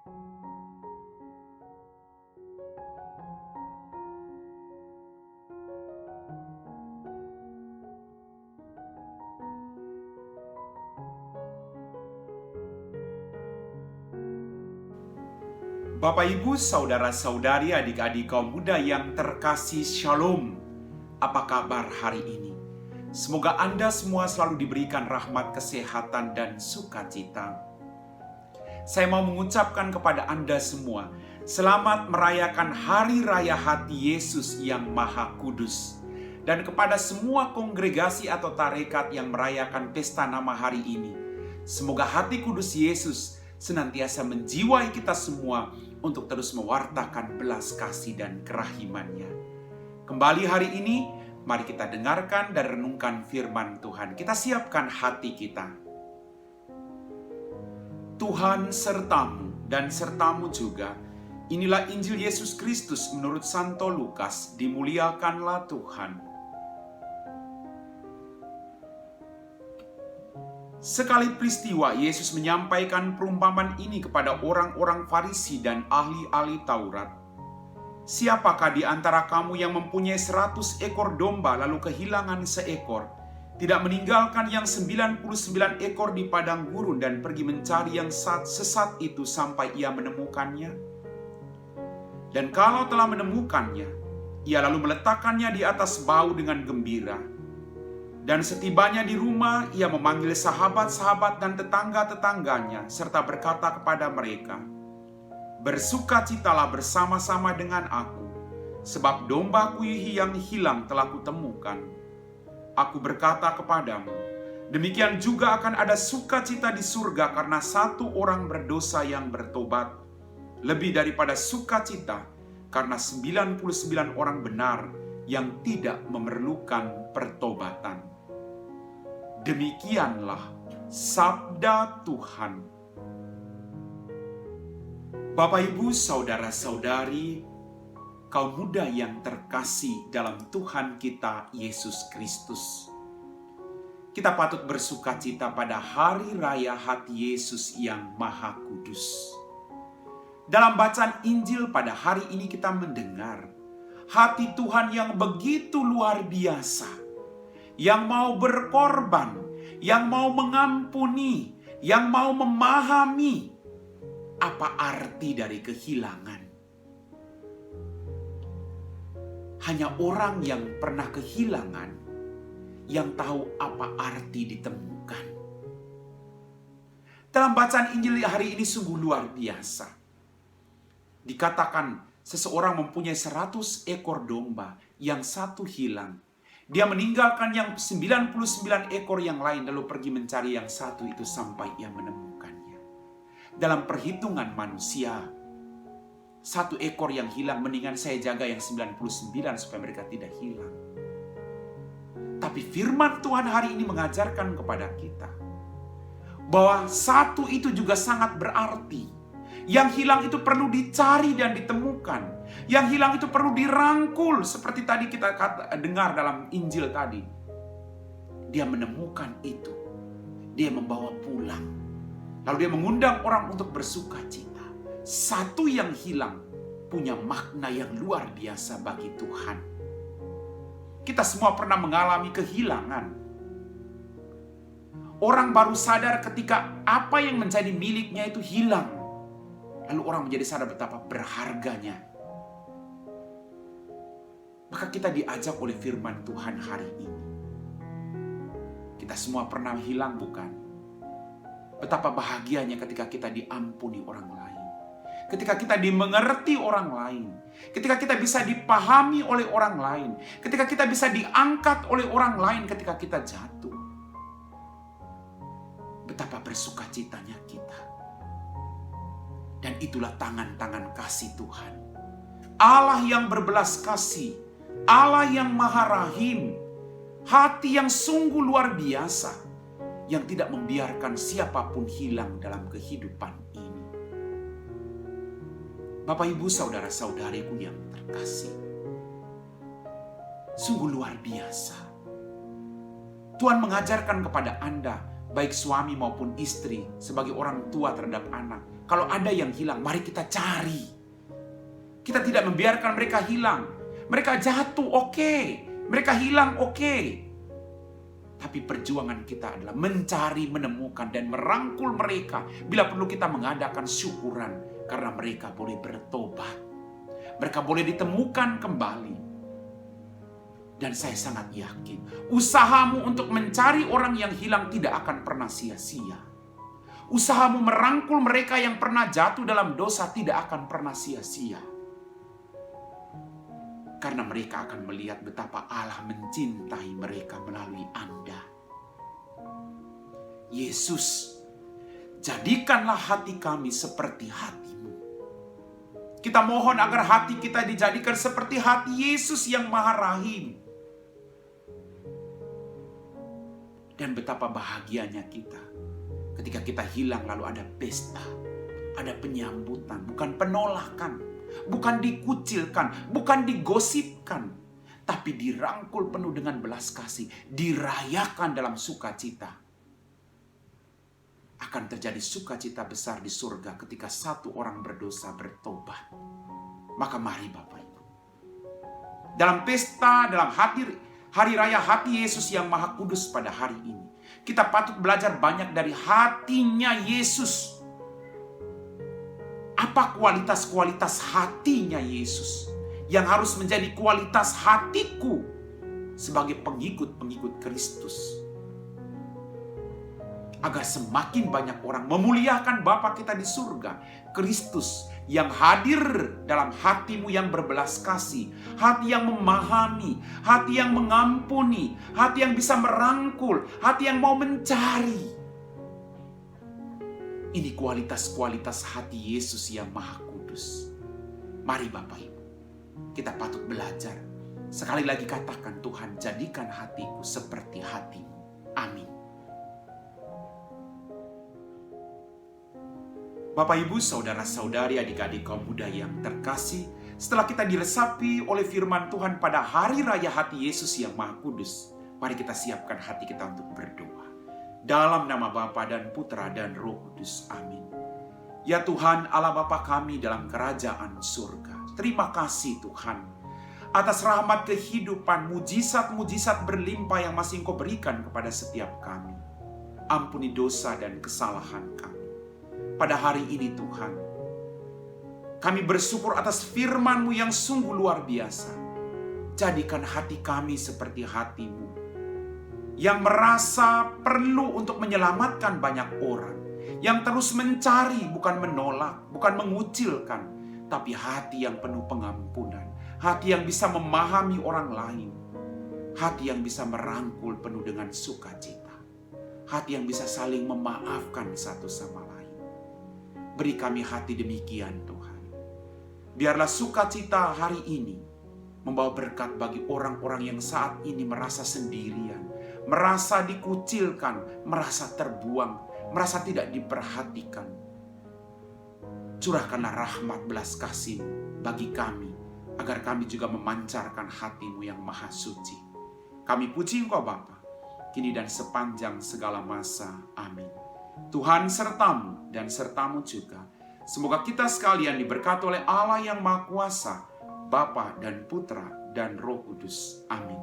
Bapak Ibu, saudara-saudari, adik-adik kaum muda yang terkasih, Shalom. Apa kabar hari ini? Semoga Anda semua selalu diberikan rahmat, kesehatan, dan sukacita. Saya mau mengucapkan kepada Anda semua, selamat merayakan Hari Raya Hati Yesus yang Maha Kudus. Dan kepada semua kongregasi atau tarekat yang merayakan pesta nama hari ini, semoga hati kudus Yesus senantiasa menjiwai kita semua untuk terus mewartakan belas kasih dan kerahimannya. Kembali hari ini, mari kita dengarkan dan renungkan firman Tuhan. Kita siapkan hati kita. Tuhan sertamu dan sertamu juga. Inilah Injil Yesus Kristus menurut Santo Lukas. Dimuliakanlah Tuhan. Sekali peristiwa, Yesus menyampaikan perumpamaan ini kepada orang-orang Farisi dan ahli-ahli Taurat. Siapakah di antara kamu yang mempunyai 100 ekor domba lalu kehilangan seekor, tidak meninggalkan yang 99 ekor di padang gurun dan pergi mencari yang sesat itu sampai ia menemukannya? Dan kalau telah menemukannya, ia lalu meletakkannya di atas bau dengan gembira. Dan setibanya di rumah, ia memanggil sahabat-sahabat dan tetangga-tetangganya, serta berkata kepada mereka, "Bersukacitalah bersama-sama dengan aku, sebab dombaku yang hilang telah kutemukan. Aku berkata kepadamu, demikian juga akan ada sukacita di surga karena satu orang berdosa yang bertobat, lebih daripada sukacita karena 99 orang benar yang tidak memerlukan pertobatan." Demikianlah sabda Tuhan. Bapak, Ibu, saudara-saudari, kaum muda yang terkasih dalam Tuhan kita Yesus Kristus. Kita patut bersukacita pada Hari Raya Hati Yesus yang Maha Kudus. Dalam bacaan Injil pada hari ini kita mendengar hati Tuhan yang begitu luar biasa, yang mau berkorban, yang mau mengampuni, yang mau memahami apa arti dari kehilangan. Hanya orang yang pernah kehilangan yang tahu apa arti ditemukan. Dalam bacaan Injil hari ini sungguh luar biasa. Dikatakan seseorang mempunyai 100 ekor domba, yang satu hilang. Dia meninggalkan yang 99 ekor yang lain lalu pergi mencari yang satu itu sampai ia menemukannya. Dalam perhitungan manusia, satu ekor yang hilang mendingan saya jaga yang 99 supaya mereka tidak hilang. Tapi firman Tuhan hari ini mengajarkan kepada kita bahwa satu itu juga sangat berarti. Yang hilang itu perlu dicari dan ditemukan. Yang hilang itu perlu dirangkul. Seperti tadi kita dengar dalam Injil tadi. Dia menemukan itu. Dia membawa pulang. Lalu dia mengundang orang untuk bersukacita. Satu yang hilang punya makna yang luar biasa bagi Tuhan. Kita semua pernah mengalami kehilangan. Orang baru sadar ketika apa yang menjadi miliknya itu hilang. Lalu orang menjadi sadar betapa berharganya. Maka kita diajak oleh firman Tuhan hari ini. Kita semua pernah hilang, bukan? Betapa bahagianya ketika kita diampuni orang lain. Ketika kita dimengerti orang lain. Ketika kita bisa dipahami oleh orang lain. Ketika kita bisa diangkat oleh orang lain ketika kita jatuh. Betapa bersukacitanya kita. Dan itulah tangan-tangan kasih Tuhan. Allah yang berbelas kasih. Allah yang maha rahim. Hati yang sungguh luar biasa. Yang tidak membiarkan siapapun hilang dalam kehidupan ini. Bapak, Ibu, saudara-saudariku yang terkasih. Sungguh luar biasa. Tuhan mengajarkan kepada Anda baik suami maupun istri, sebagai orang tua terhadap anak. Kalau ada yang hilang, mari kita cari. Kita tidak membiarkan mereka hilang. Mereka jatuh, oke. Mereka hilang, oke. Tapi perjuangan kita adalah mencari, menemukan, dan merangkul mereka. Bila perlu kita mengadakan syukuran, karena mereka boleh bertobat. Mereka boleh ditemukan kembali. Dan saya sangat yakin, usahamu untuk mencari orang yang hilang tidak akan pernah sia-sia. Usahamu merangkul mereka yang pernah jatuh dalam dosa tidak akan pernah sia-sia. Karena mereka akan melihat betapa Allah mencintai mereka melalui Anda. Yesus, jadikanlah hati kami seperti hati-Mu. Kita mohon agar hati kita dijadikan seperti hati Yesus yang Maha Rahim. Dan betapa bahagianya kita ketika kita hilang lalu ada pesta, ada penyambutan, bukan penolakan, bukan dikucilkan, bukan digosipkan, tapi dirangkul penuh dengan belas kasih, dirayakan dalam sukacita. Akan terjadi sukacita besar di surga ketika satu orang berdosa bertobat. Maka mari Bapak Ibu, dalam pesta, dalam hari raya hati Yesus yang Maha Kudus pada hari ini, kita patut belajar banyak dari hatinya Yesus. Apa kualitas-kualitas hatinya Yesus yang harus menjadi kualitas hatiku sebagai pengikut-pengikut Kristus? Agar semakin banyak orang memuliakan Bapa kita di surga, Kristus yang hadir dalam hatimu yang berbelas kasih, hati yang memahami, hati yang mengampuni, hati yang bisa merangkul, hati yang mau mencari. Ini kualitas-kualitas hati Yesus yang Maha Kudus. Mari Bapak Ibu, kita patut belajar. Sekali lagi katakan, Tuhan, jadikan hatiku seperti hati-Mu. Amin. Bapak Ibu, saudara-saudari, adik-adik kaum muda yang terkasih, setelah kita diresapi oleh firman Tuhan pada hari raya hati Yesus yang Maha Kudus, mari kita siapkan hati kita untuk berdoa. Dalam nama Bapa dan Putra dan Roh Kudus, amin. Ya Tuhan, Allah Bapa kami dalam kerajaan surga, terima kasih Tuhan atas rahmat kehidupan, mujizat-mujizat berlimpah yang masih Engkau berikan kepada setiap kami. Ampuni dosa dan kesalahan kami. Pada hari ini Tuhan, kami bersyukur atas firman-Mu yang sungguh luar biasa. Jadikan hati kami seperti hati-Mu, yang merasa perlu untuk menyelamatkan banyak orang, yang terus mencari, bukan menolak, bukan mengucilkan, tapi hati yang penuh pengampunan, hati yang bisa memahami orang lain, hati yang bisa merangkul penuh dengan sukacita, hati yang bisa saling memaafkan satu sama lain. Beri kami hati demikian Tuhan. Biarlah sukacita hari ini membawa berkat bagi orang-orang yang saat ini merasa sendirian, merasa dikucilkan, merasa terbuang, merasa tidak diperhatikan. Curahkanlah rahmat belas kasih bagi kami, agar kami juga memancarkan hati-Mu yang maha suci. Kami puji Engkau Bapa, kini dan sepanjang segala masa. Amin. Tuhan sertamu dan sertamu juga. Semoga kita sekalian diberkati oleh Allah yang Maha Kuasa, Bapa dan Putra dan Roh Kudus. Amin.